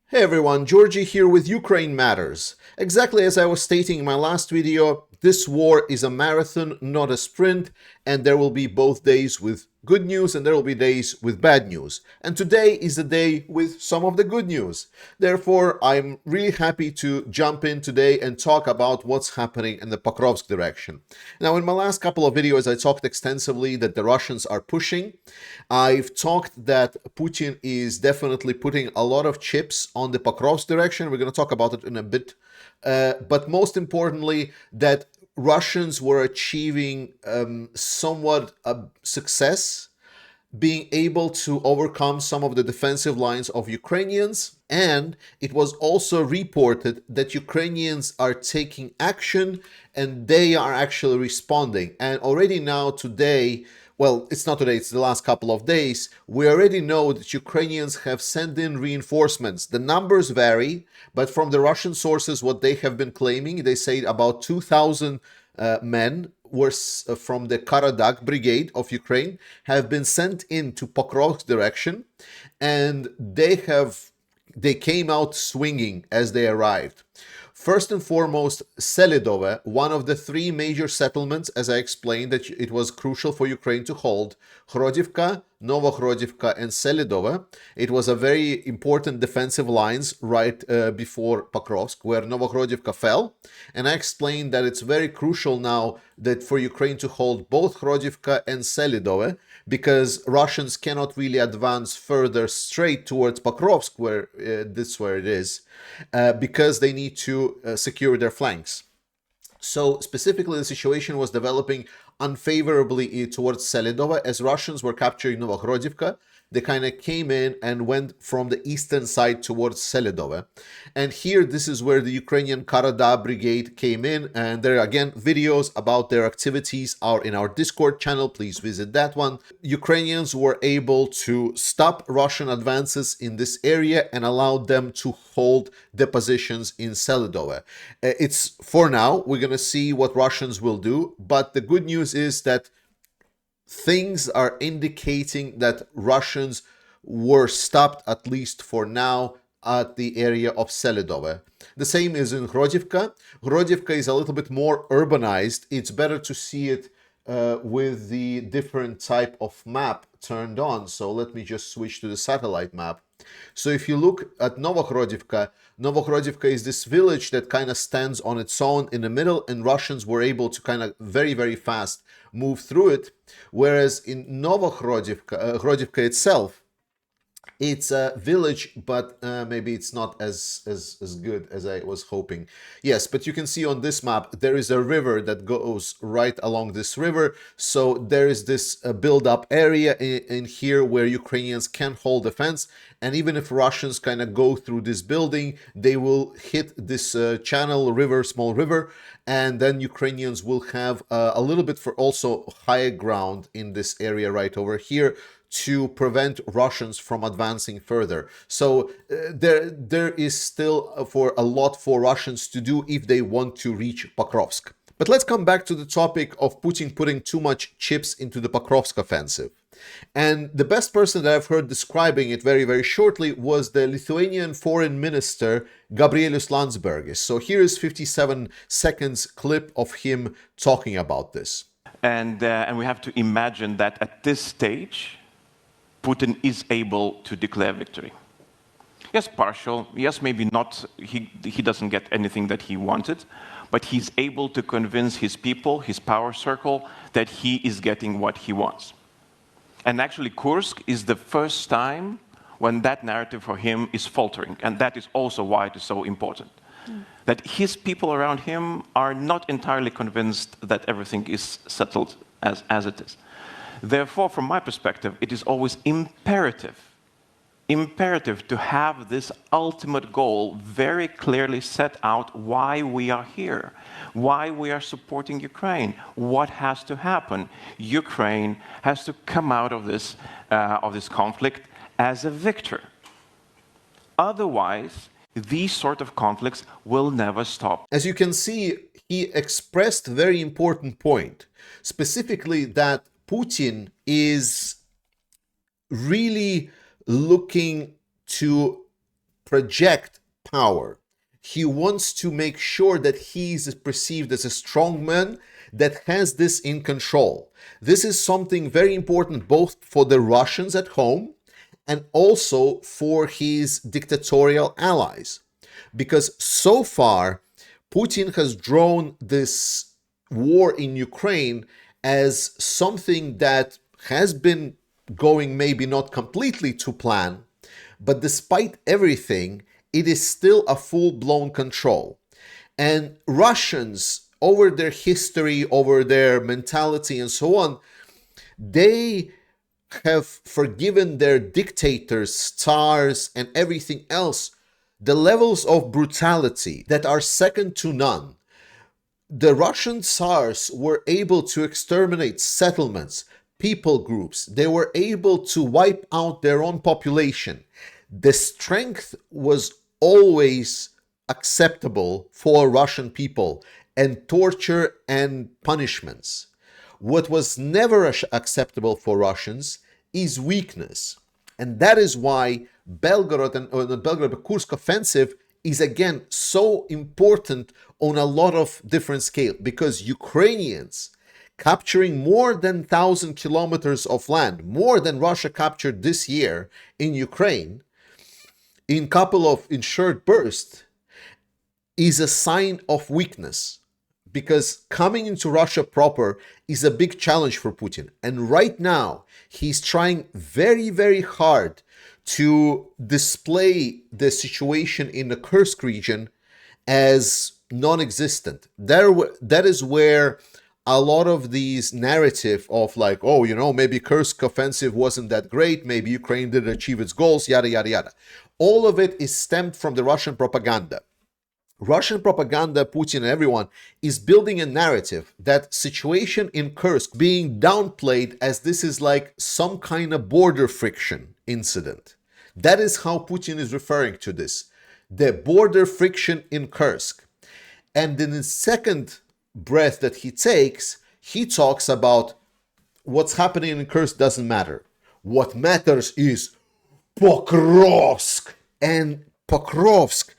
Hey everyone, Georgie here with Ukraine Matters. Exactly as I was stating in my last video, this war is a marathon, not a sprint, and there will be both days with good news and there will be days with bad news. And today is the day with some of the good news. Therefore, I'm really happy to jump in today and talk about what's happening in the Pokrovsk direction. Now, in my last couple of videos, I talked extensively that the Russians are pushing. I've talked that Putin is definitely putting a lot of chips on the Pokrovsk direction. We're going to talk about it in a bit. But most importantly, that Russians were achieving somewhat a success, being able to overcome some of the defensive lines of Ukrainians. And it was also reported that Ukrainians are taking action and they are actually responding. And already now today, well, it's not today, it's the last couple of days, we already know that Ukrainians have sent in reinforcements. The numbers vary, but from the Russian sources, what they have been claiming, they say about 2,000 men were from the Karadag brigade of Ukraine have been sent into Pokrovsk direction, and they came out swinging as they arrived. First and foremost, Selidove, one of the three major settlements, as I explained, that it was crucial for Ukraine to hold, Hrodivka, Novokhodivka, and Selidove. It was a very important defensive lines right before Pokrovsk, where Novokhodivka fell. And I explained that it's very crucial now that for Ukraine to hold both Hrodivka and Selidove, because Russians cannot really advance further straight towards Pokrovsk, where where it is, because they need to secure their flanks. So specifically, the situation was developing unfavorably towards Selidova as Russians were capturing Novokhodivka. They kind of came in and went from the eastern side towards Selidove. And here, this is where the Ukrainian Karada Brigade came in. And there are, again, videos about their activities are in our Discord channel. Please visit that one. Ukrainians were able to stop Russian advances in this area and allowed them to hold the positions in Selidove. It's for now. We're going to see what Russians will do. But the good news is that things are indicating that Russians were stopped, at least for now, at the area of Selidove. The same is in Hrodivka. Hrodivka is a little bit more urbanized. It's better to see it with the different type of map turned on. So let me just switch to the satellite map. So if you look at Novokhodivka, Novokhodivka is this village that kind of stands on its own in the middle, and Russians were able to kind of very, very fast move through it. Whereas in Hrodivka itself, it's a village, but maybe it's not as good as I was hoping. Yes, but you can see on this map, there is a river that goes right along this river. So there is this build-up area in here where Ukrainians can hold defense. And even if Russians kind of go through this building, they will hit this channel, river, small river. And then Ukrainians will have a little bit for also higher ground in this area right over here, to prevent Russians from advancing further. So there is still for a lot for Russians to do if they want to reach Pokrovsk. But let's come back to the topic of Putin putting too much chips into the Pokrovsk offensive. And the best person that I've heard describing it very, very shortly was the Lithuanian foreign minister, Gabrielius Landsbergis. So here is 57 seconds clip of him talking about this. And we have to imagine that at this stage, Putin is able to declare victory. Yes, partial. Yes, maybe not. He doesn't get anything that he wanted, but he's able to convince his people, his power circle, that he is getting what he wants. And actually, Kursk is the first time when that narrative for him is faltering. And that is also why it is so important. That his people around him are not entirely convinced that everything is settled as it is. Therefore, from my perspective, it is always imperative to have this ultimate goal very clearly set out, why we are here, why we are supporting Ukraine, what has to happen. Ukraine has to come out of this conflict as a victor. Otherwise, these sort of conflicts will never stop. As you can see, he expressed a very important point, specifically that Putin is really looking to project power. He wants to make sure that he's perceived as a strong man that has this in control. This is something very important both for the Russians at home and also for his dictatorial allies. Because so far, Putin has drawn this war in Ukraine as something that has been going maybe not completely to plan, but despite everything, it is still a full-blown control. And Russians, over their history, over their mentality and so on, they have forgiven their dictators, tsars, and everything else the levels of brutality that are second to none. The Russian tsars were able to exterminate settlements, people groups. They were able to wipe out their own population. The strength was always acceptable for Russian people, and torture and punishments. What was never acceptable for Russians is weakness. And that is why the Kursk offensive is again so important on a lot of different scale, because Ukrainians capturing more than 1,000 kilometers of land, more than Russia captured this year in Ukraine, in couple of short bursts, is a sign of weakness, because coming into Russia proper is a big challenge for Putin. And right now, he's trying very, very hard to display the situation in the Kursk region as non-existent. That is where a lot of these narrative of like, oh, you know, maybe Kursk offensive wasn't that great, maybe Ukraine didn't achieve its goals, yada, yada, yada. All of it is stemmed from the Russian propaganda. Russian propaganda, Putin and everyone, is building a narrative that situation in Kursk being downplayed as this is like some kind of border friction incident. That is how Putin is referring to this. The border friction in Kursk. And in the second breath that he takes, he talks about what's happening in Kursk doesn't matter. What matters is Pokrovsk. And Pokrovsk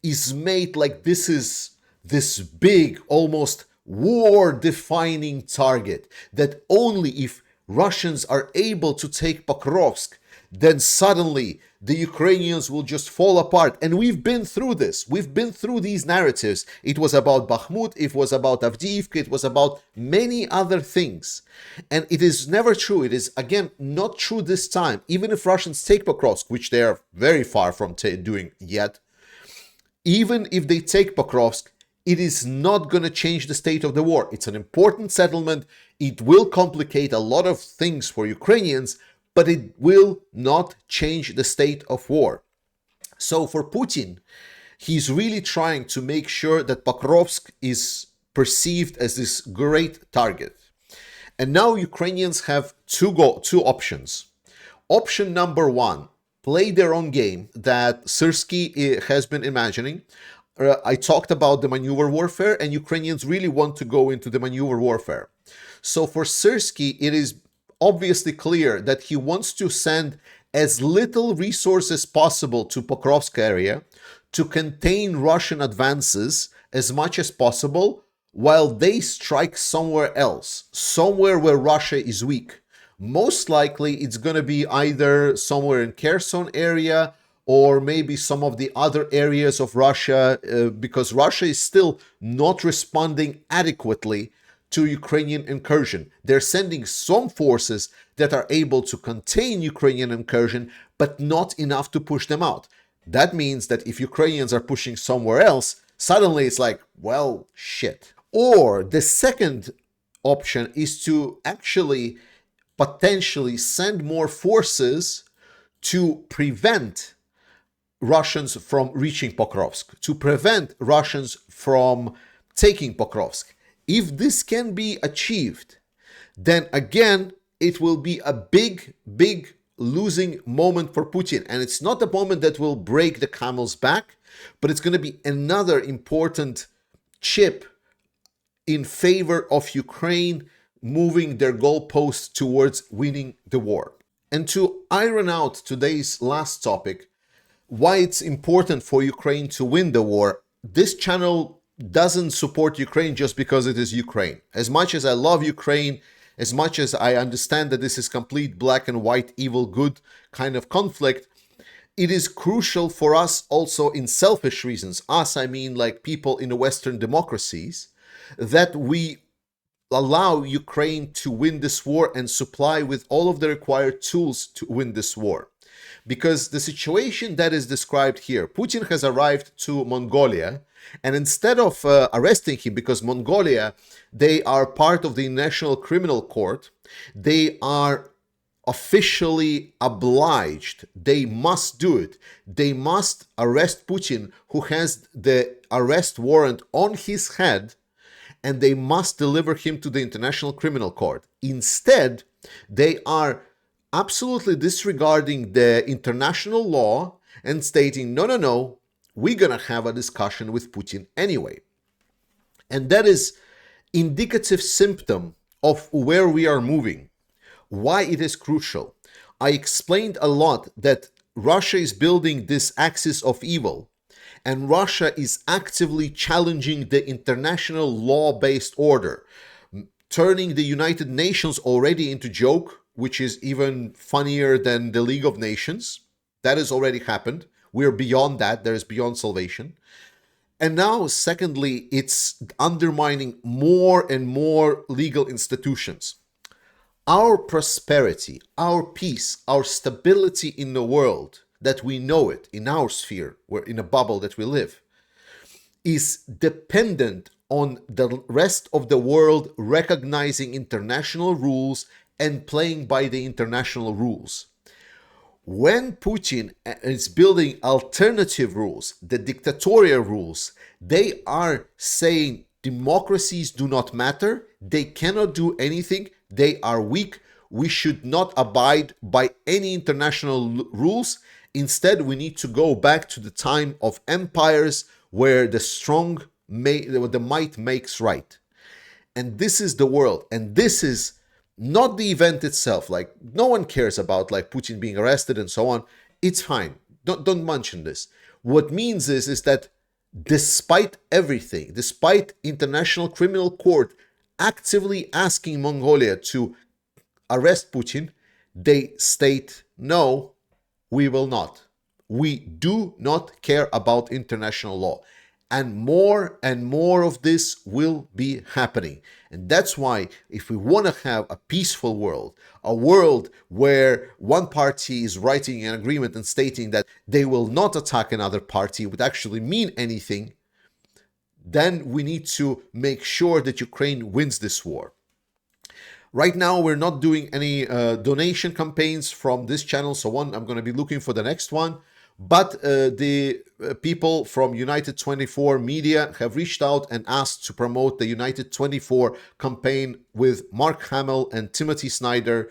is made like this is this big, almost war-defining target, that only if Russians are able to take Pokrovsk, then suddenly the Ukrainians will just fall apart. And we've been through this. We've been through these narratives. It was about Bakhmut, it was about Avdiivka, it was about many other things. And it is never true. It is, again, not true this time. Even if Russians take Pokrovsk, which they are very far from doing yet, even if they take Pokrovsk, it is not going to change the state of the war. It's an important settlement. It will complicate a lot of things for Ukrainians, but it will not change the state of war. So for Putin, he's really trying to make sure that Pokrovsk is perceived as this great target. And now Ukrainians have two options. Option number one, play their own game that Syrskyi has been imagining. I talked about the maneuver warfare, and Ukrainians really want to go into the maneuver warfare. So for Syrskyi, it is obviously clear that he wants to send as little resources possible to Pokrovsk area to contain Russian advances as much as possible, while they strike somewhere else, somewhere where Russia is weak. Most likely it's going to be either somewhere in Kherson area or maybe some of the other areas of Russia, because Russia is still not responding adequately to Ukrainian incursion. They're sending some forces that are able to contain Ukrainian incursion, but not enough to push them out. That means that if Ukrainians are pushing somewhere else, suddenly it's like, well, shit. Or the second option is to actually potentially send more forces to prevent Russians from reaching Pokrovsk, to prevent Russians from taking Pokrovsk. If this can be achieved, then again, it will be a big, big losing moment for Putin. And it's not a moment that will break the camel's back, but it's going to be another important chip in favor of Ukraine moving their goalposts towards winning the war. And to iron out today's last topic, why it's important for Ukraine to win the war. This channel doesn't support Ukraine just because it is Ukraine. As much as I love Ukraine, as much as I understand that this is complete black and white, evil, good kind of conflict, it is crucial for us also in selfish reasons, us, I mean like people in the Western democracies, that we allow Ukraine to win this war and supply with all of the required tools to win this war. Because the situation that is described here, Putin has arrived to Mongolia, and instead of arresting him, because Mongolia, they are part of the International Criminal Court, they are officially obliged, they must do it, they must arrest Putin, who has the arrest warrant on his head, and they must deliver him to the International Criminal Court. Instead, they are absolutely disregarding the international law and stating, no, we're gonna have a discussion with Putin anyway. And that is indicative symptom of where we are moving, why it is crucial. I explained a lot that Russia is building this axis of evil, and Russia is actively challenging the international law-based order, turning the United Nations already into joke, which is even funnier than the League of Nations. That has already happened. We're beyond that. There is beyond salvation. And now, secondly, it's undermining more and more legal institutions. Our prosperity, our peace, our stability in the world, that we know it, in our sphere, we're in a bubble that we live, is dependent on the rest of the world recognizing international rules and playing by the international rules. When Putin is building alternative rules, the dictatorial rules, they are saying democracies do not matter, they cannot do anything, they are weak, we should not abide by any international rules. Instead, we need to go back to the time of empires where the might makes right. And this is the world. And this is not the event itself. Like, no one cares about like Putin being arrested and so on. It's fine. Don't mention this. What means is that despite everything, despite International Criminal Court actively asking Mongolia to arrest Putin, they state, no, we will not. We do not care about international law. And more of this will be happening. And that's why if we want to have a peaceful world, a world where one party is writing an agreement and stating that they will not attack another party would actually mean anything, then we need to make sure that Ukraine wins this war. Right now, we're not doing any donation campaigns from this channel, so I'm going to be looking for the next one. But the people from United 24 Media have reached out and asked to promote the United 24 campaign with Mark Hamill and Timothy Snyder,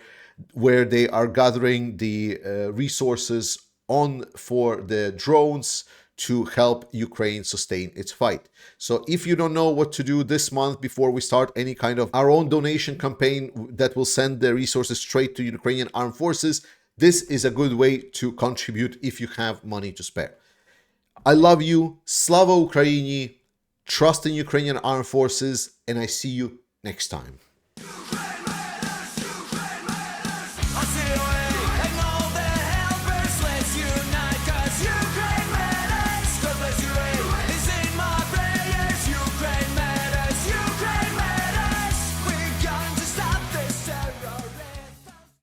where they are gathering the resources for the drones to help Ukraine sustain its fight. So if you don't know what to do this month before we start any kind of our own donation campaign that will send the resources straight to Ukrainian armed forces, this is a good way to contribute if you have money to spare. I love you. Slava Ukraini. Trust in Ukrainian armed forces. And I see you next time.